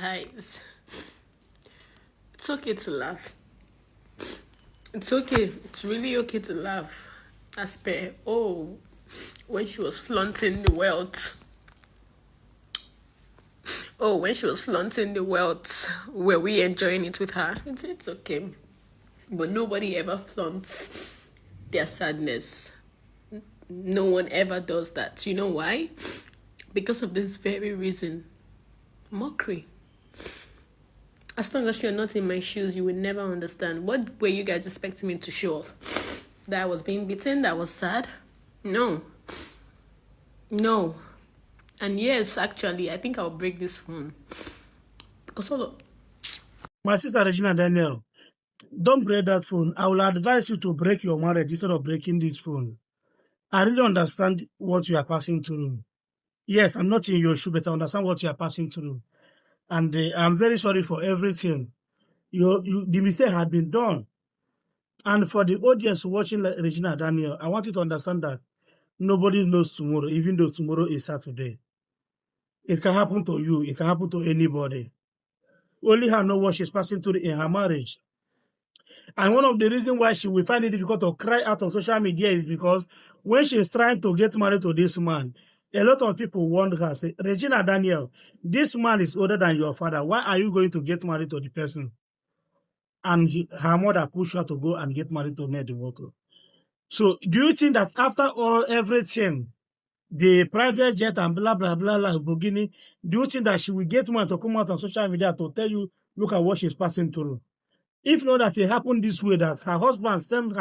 Guys, it's okay to laugh. It's okay. It's really okay to laugh. As per, when she was flaunting the wealth. Oh, when she was flaunting the wealth, were we enjoying it with her? It's okay. But nobody ever flaunts their sadness. No one ever does that. You know why? Because of this very reason. Mockery. As long as you're not in my shoes, you will never understand. What were you guys expecting me to show off? That I was being beaten? That was sad? No. No. And yes, actually, I think I'll break this phone. Because all of... My sister Regina Daniel, don't break that phone. I will advise you to break your marriage instead of breaking this phone. I really understand what you are passing through. Yes, I'm not in your shoe, but I understand what you are passing through. And I'm very sorry for everything. The mistake had been done. And for the audience watching Regina Daniel, I want you to understand that nobody knows tomorrow, even though tomorrow is Saturday. It can happen to you. It can happen to anybody. Only her know what she's passing through in her marriage. And one of the reasons why she will find it difficult to cry out on social media is because when she's trying to get married to this man, a lot of people warned her, say, Regina Daniel, this man is older than your father. Why are you going to get married to the person? And her mother pushed her to go and get married to Ned Walker. So do you think that after all everything, the private jet and blah, blah, blah, blah, Lamborghini, do you think that she will get one to come out on social media to tell you, look at what she's passing through? If not that it happened this way, that her husband sent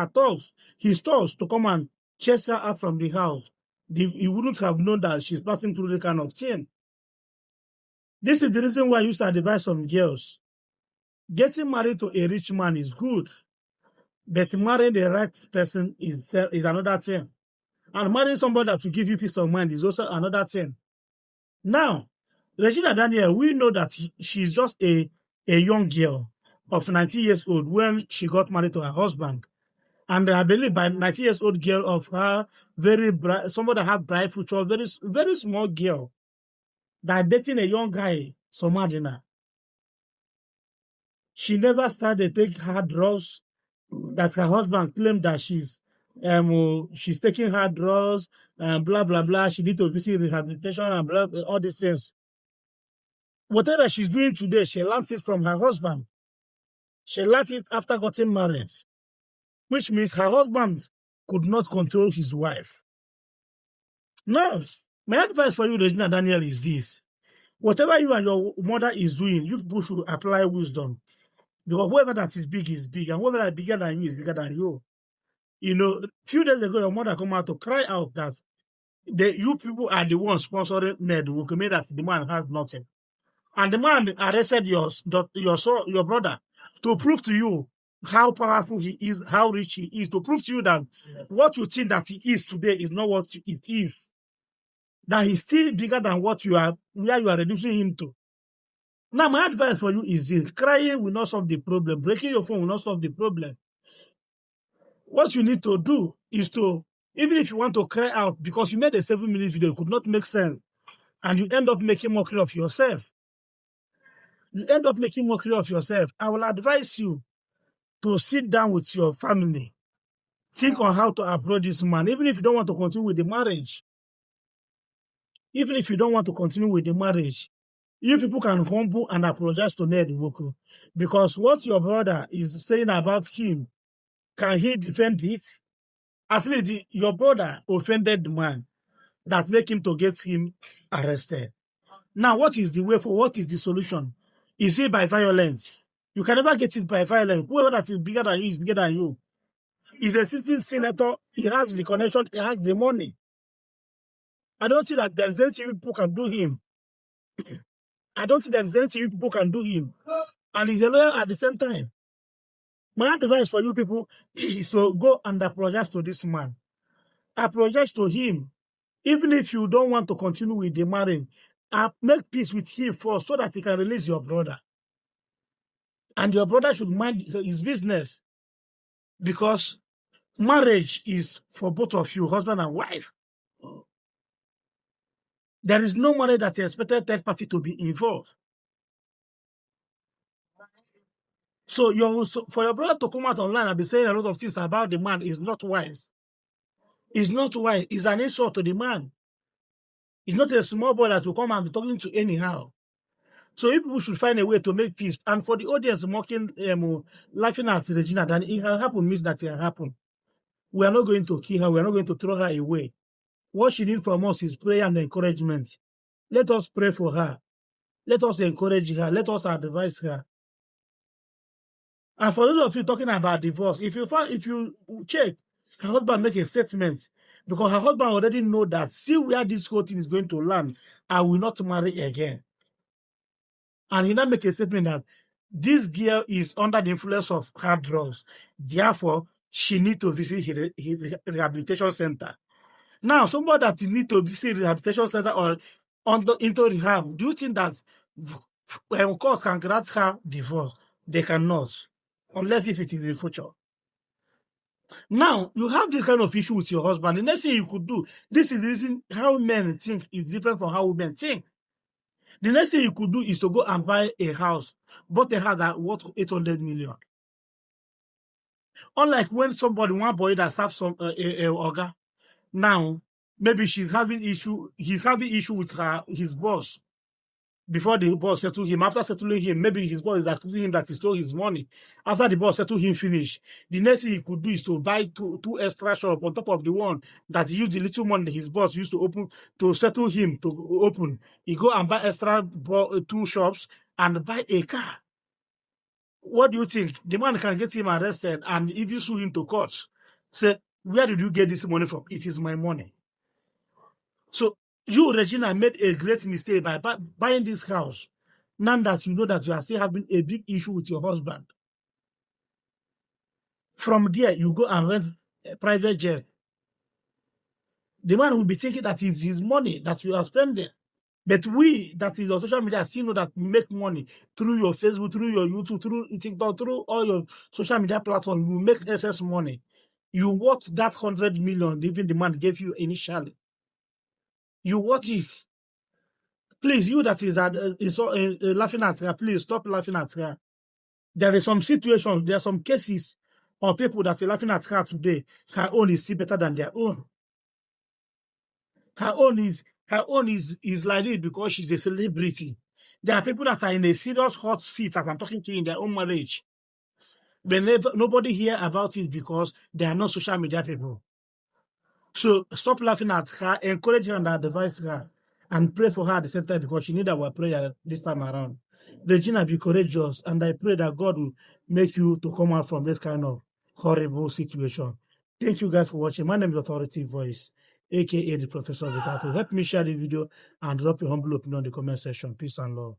his thoughts to come and chase her out from the house, he wouldn't have known that she's passing through the kind of thing. This is the reason why I used to advise some girls. Getting married to a rich man is good, but marrying the right person is another thing. And marrying somebody that will give you peace of mind is also another thing. Now, Regina Daniel, we know that she's just a young girl of 19 years old when she got married to her husband. And I believe by 19 years old girl of her, very bright, somebody that have bright future, very, very small girl, that dating a young guy, Somadina. She never started to take hard drugs that her husband claimed that she's taking hard drugs and blah, blah, blah. She need to visit rehabilitation and blah, blah, all these things. Whatever she's doing today, she learned it from her husband. She learned it after getting married, which means her husband could not control his wife. Now, my advice for you, Regina Daniel, is this. Whatever you and your mother is doing, you people should apply wisdom. Because whoever that is big, and whoever that is bigger than you is bigger than you. You know, a few days ago, your mother come out to cry out that you people are the ones sponsoring Ned who made that the man has nothing. And the man arrested your brother to prove to you how powerful he is, how rich he is, to prove to you that what you think that he is today is not what it is. That he's still bigger than what where you are reducing him to. Now, my advice for you is this. Crying will not solve the problem. Breaking your phone will not solve the problem. What you need to do is to, even if you want to cry out, because you made a 7-minute video, it could not make sense, and you end up making mockery of yourself. I will advise you to sit down with your family. Think on how to approach this man, even if you don't want to continue with the marriage. You people can humble and apologize to Ned Nwoko. Because what your brother is saying about him, can he defend it? At least your brother offended the man that make him to get him arrested. Now, what is the solution? Is it by violence? You can never get it by violence. Whoever that is bigger than you is bigger than you. He's a sitting senator. He has the connection. He has the money. I don't think that there's anything you people can do him. And he's a lawyer at the same time. My advice for you people is to go and apologize to this man. Apologize to him. Even if you don't want to continue with the marriage, make peace with him first so that he can release your brother. And your brother should mind his business. Because marriage is for both of you, husband and wife. There is no marriage that is expected third party to be involved. So for your brother to come out online and be saying a lot of things about the man is not wise. It's not wise. It's an insult to the man. It's not a small boy that will come and be talking to anyhow. So if people should find a way to make peace, and for the audience mocking, laughing at Regina, then it can happen means that it can happen. We are not going to kill her. We are not going to throw her away. What she needs from us is prayer and encouragement. Let us pray for her. Let us encourage her. Let us advise her. And for those of you talking about divorce, if you check, her husband make a statement because her husband already know that, see where this whole thing is going to land, I will not marry again. And he now make a statement that this girl is under the influence of hard drugs. Therefore, she need to visit his rehabilitation center. Now, somebody that need to visit rehabilitation center or into rehab, do you think that court can grant her divorce? They cannot, unless if it is in future. Now, you have this kind of issue with your husband. The next thing you could do, this is the reason how men think is different from how women think. The next thing you could do is to go and buy a house, bought a house that worth 800 million. Unlike when somebody, one boy that serves some organ, now maybe he's having issue with his boss. Before the boss settled him, after settling him, maybe his boss is accusing him that he stole his money. After the boss settled him, finish. The next thing he could do is to buy two extra shops on top of the one that he used the little money his boss used to open to settle him to open. He go and buy extra 2 shops and buy a car. What do you think? The man can get him arrested and if you sue him to court, say, where did you get this money from? It is my money. So you, Regina, made a great mistake by buying this house. Now that you know that you are still having a big issue with your husband. From there, you go and rent a private jet. The man will be thinking that it's his money that you are spending. But we, that is on social media, still know that we make money through your Facebook, through your YouTube, through TikTok, through all your social media platforms. You make excess money. You worth that 100 million even the man gave you initially. You watch it. Please, you that is laughing at her, please stop laughing at her. There is some situations, there are some cases of people that are laughing at her today. Her own is still better than their own. Her own is like this because she's a celebrity. There are people that are in a serious hot seat that I'm talking to in their own marriage. But nobody hear about it because they are not social media people. So stop laughing at her, encourage her and advise her, and pray for her at the same time because she needs our prayer this time around. Regina, be courageous, and I pray that God will make you to come out from this kind of horrible situation. Thank you guys for watching. My name is Authority Voice, aka the Professor of the Title. Help me share the video and drop your humble opinion in the comment section. Peace and love.